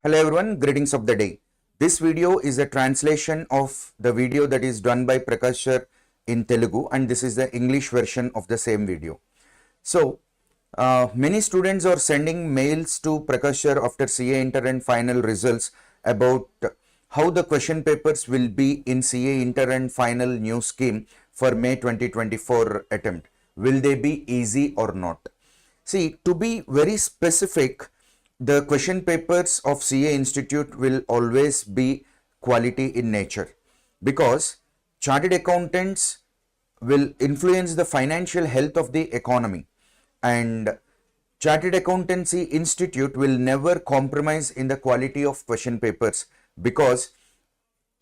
Hello everyone, greetings of the day. This video is a translation of the video that is done by Prakash sir in Telugu, and this is the English version of the same video. So, many students are sending mails to Prakash sir after CA Inter and final results about how the question papers will be in CA Inter and final new scheme for May 2024 attempt. Will they be easy or not? See, to be very specific, the question papers of CA Institute will always be quality in nature because chartered accountants will influence the financial health of the economy, and Chartered Accountancy Institute will never compromise in the quality of question papers because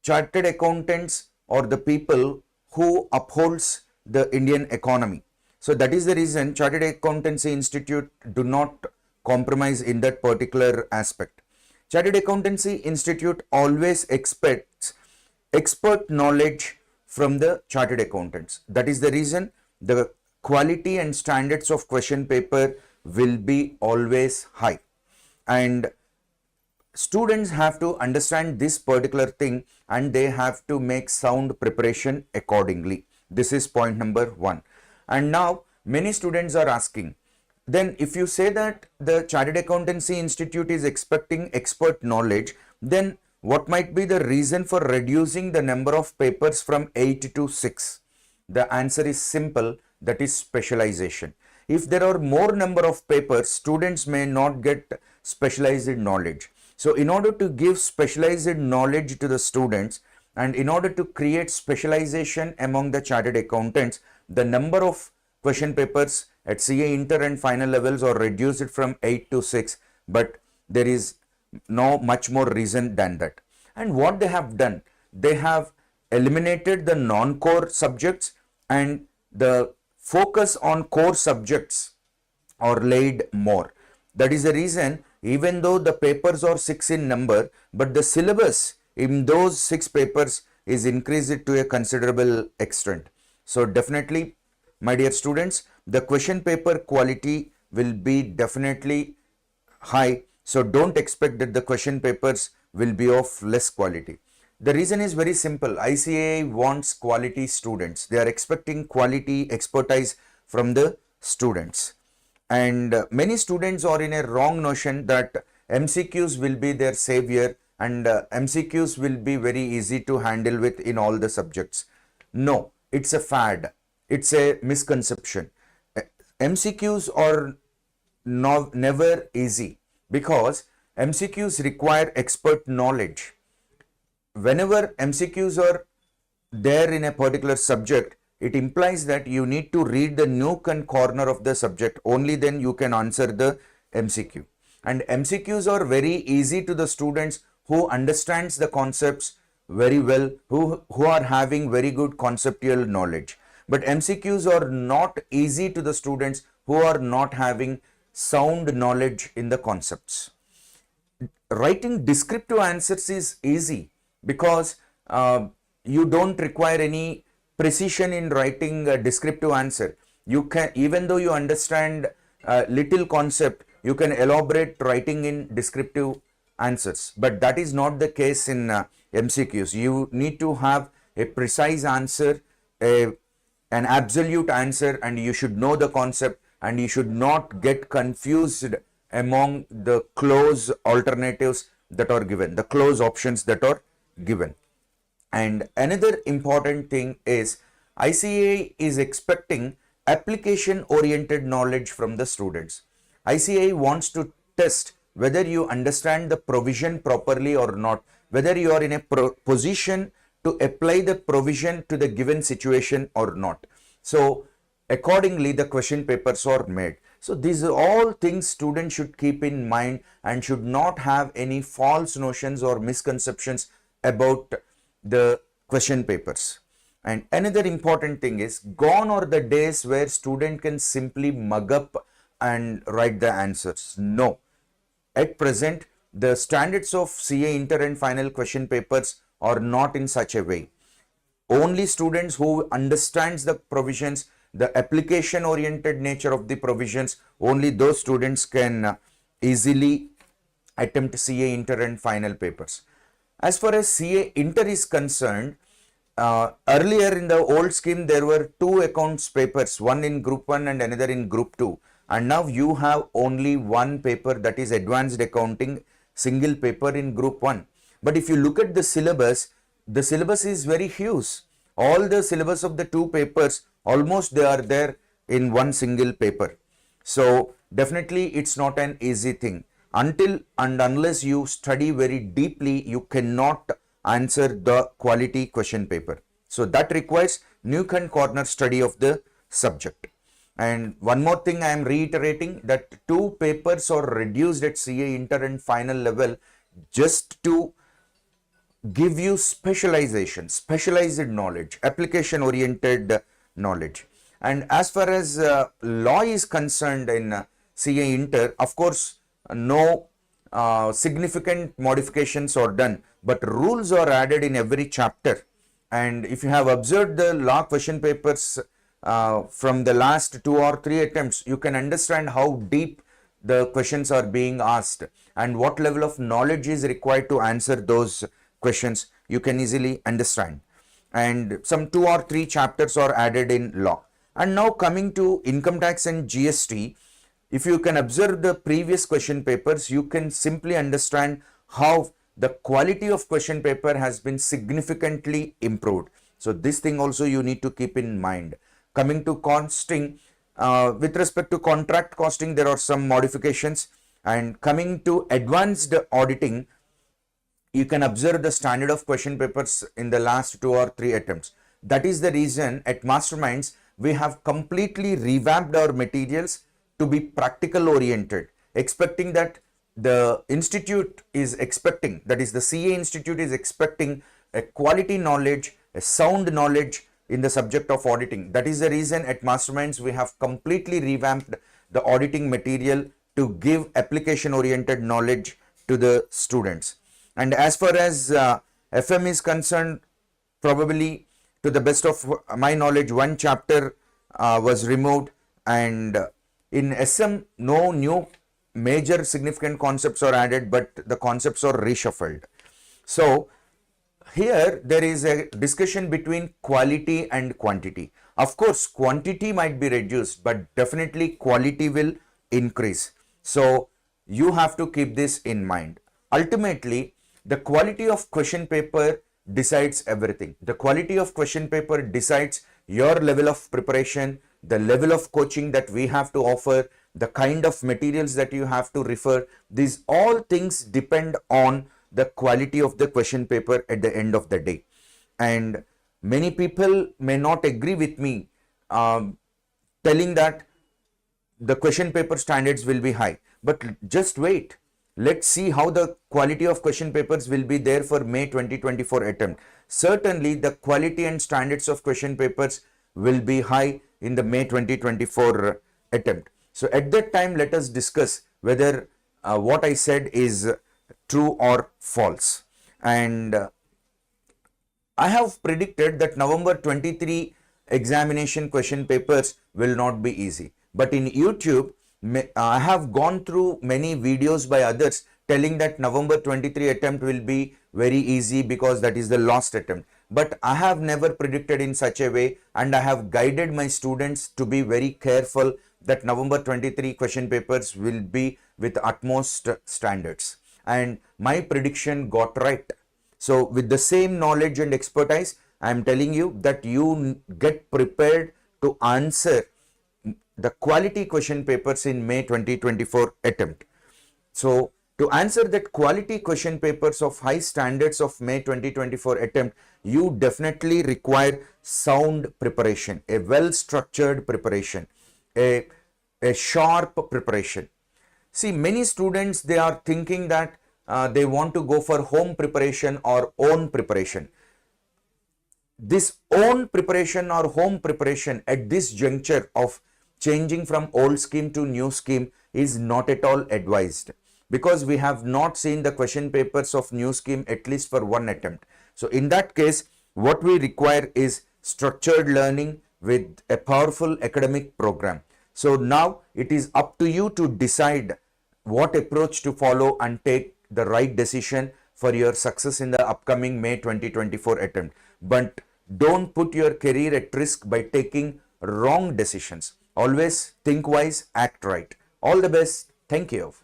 chartered accountants are the people who upholds the Indian economy. So that is the reason Chartered Accountancy Institute do not compromise in that particular aspect. Chartered Accountancy Institute always expects expert knowledge from the chartered accountants. That is the reason the quality and standards of question paper will be always high. And students have to understand this particular thing and they have to make sound preparation accordingly. This is point number one. And now many students are asking, then if you say that the Chartered Accountancy Institute is expecting expert knowledge, then what might be the reason for reducing the number of papers from 8 to 6? The answer is simple, that is specialization. If there are more number of papers, students may not get specialized knowledge. So in order to give specialized knowledge to the students and in order to create specialization among the chartered accountants, the number of question papers at CA Inter and final levels are reduced from 8 to 6, but there is no much more reason than that. And what they have done, they have eliminated the non-core subjects and the focus on core subjects are laid more. That is the reason, even though the papers are 6 in number, but the syllabus in those 6 papers is increased to a considerable extent. So definitely, my dear students, the question paper quality will be definitely high. So don't expect that the question papers will be of less quality. The reason is very simple. ICAI wants quality students. They are expecting quality expertise from the students. And many students are in a wrong notion that MCQs will be their savior and MCQs will be very easy to handle with in all the subjects. No, it's a fad. It's a misconception. MCQs are never easy because MCQs require expert knowledge. Whenever MCQs are there in a particular subject, it implies that you need to read the nook and corner of the subject. Only then you can answer the MCQ. And MCQs are very easy to the students who understands the concepts very well, who are having very good conceptual knowledge. But MCQs are not easy to the students who are not having sound knowledge in the concepts. Writing descriptive answers is easy because you don't require any precision in writing a descriptive answer. You can, even though you understand little concept, you can elaborate writing in descriptive answers. But that is not the case in MCQs. You need to have a precise answer, an absolute answer, and you should know the concept and you should not get confused among the close alternatives that are given, the close options that are given. And another important thing is ICAI is expecting application oriented knowledge from the students. ICAI wants to test whether you understand the provision properly or not, whether you are in a position to apply the provision to the given situation or not. So accordingly, the question papers are made. So these are all things students should keep in mind and should not have any false notions or misconceptions about the question papers. And another important thing is, gone are the days where student can simply mug up and write the answers. No. At present, the standards of CA Inter and final question papers are not in such a way. Only students who understands the provisions, the application oriented nature of the provisions, only those students can easily attempt CA Inter and final papers. As far as CA Inter is concerned, earlier in the old scheme there were two accounts papers, one in group 1 and another in group 2, and now you have only one paper, that is advanced accounting, single paper in group 1. But if you look at the syllabus is very huge. All the syllabus of the two papers, almost they are there in one single paper. So definitely it's not an easy thing. Until and unless you study very deeply, you cannot answer the quality question paper. So that requires nook and corner study of the subject. And one more thing I am reiterating, that two papers are reduced at CA Inter and final level just to give you specialization, specialized knowledge, application oriented knowledge. And as far as law is concerned in CA Inter, of course, no significant modifications are done, but rules are added in every chapter. And if you have observed the law question papers from the last 2 or 3 attempts, you can understand how deep the questions are being asked and what level of knowledge is required to answer those questions. You can easily understand. And some 2 or 3 chapters are added in law. And now coming to income tax and GST, if you can observe the previous question papers, you can simply understand how the quality of question paper has been significantly improved. So this thing also you need to keep in mind. Coming to costing, with respect to contract costing, there are some modifications. And coming to advanced auditing, you can observe the standard of question papers in the last 2 or 3 attempts. That is the reason at Masterminds, we have completely revamped our materials to be practical oriented, expecting that the institute is expecting, that is the CA Institute is expecting a quality knowledge, a sound knowledge in the subject of auditing. That is the reason at Masterminds we have completely revamped the auditing material to give application oriented knowledge to the students. And as far as FM is concerned, probably to the best of my knowledge, one chapter was removed, and in SM no new major significant concepts are added, but the concepts are reshuffled. So here there is a discussion between quality and quantity. Of course, quantity might be reduced, but definitely quality will increase. So you have to keep this in mind. Ultimately, the quality of question paper decides everything. The quality of question paper decides your level of preparation, the level of coaching that we have to offer, the kind of materials that you have to refer. These all things depend on the quality of the question paper at the end of the day. And many people may not agree with me telling that the question paper standards will be high. But just wait. Let's see how the quality of question papers will be there for May 2024 attempt. Certainly, the quality and standards of question papers will be high in the May 2024 attempt. So at that time, let us discuss whether what I said is true or false. And I have predicted that November 23 examination question papers will not be easy. But in YouTube, I have gone through many videos by others telling that November 23 attempt will be very easy because that is the last attempt. But I have never predicted in such a way, and I have guided my students to be very careful that November 23 question papers will be with utmost standards. And my prediction got right. So with the same knowledge and expertise, I am telling you that you get prepared to answer the quality question papers in May 2024 attempt. So to answer that quality question papers of high standards of May 2024 attempt, you definitely require sound preparation, a well-structured preparation, a sharp preparation. See, many students, they are thinking that they want to go for home preparation or own preparation. This own preparation or home preparation at this juncture of changing from old scheme to new scheme is not at all advised, because we have not seen the question papers of new scheme at least for one attempt. So in that case, what we require is structured learning with a powerful academic program. So now it is up to you to decide what approach to follow and take the right decision for your success in the upcoming May 2024 attempt. But don't put your career at risk by taking wrong decisions. Always think wise, act right. All the best. Thank you.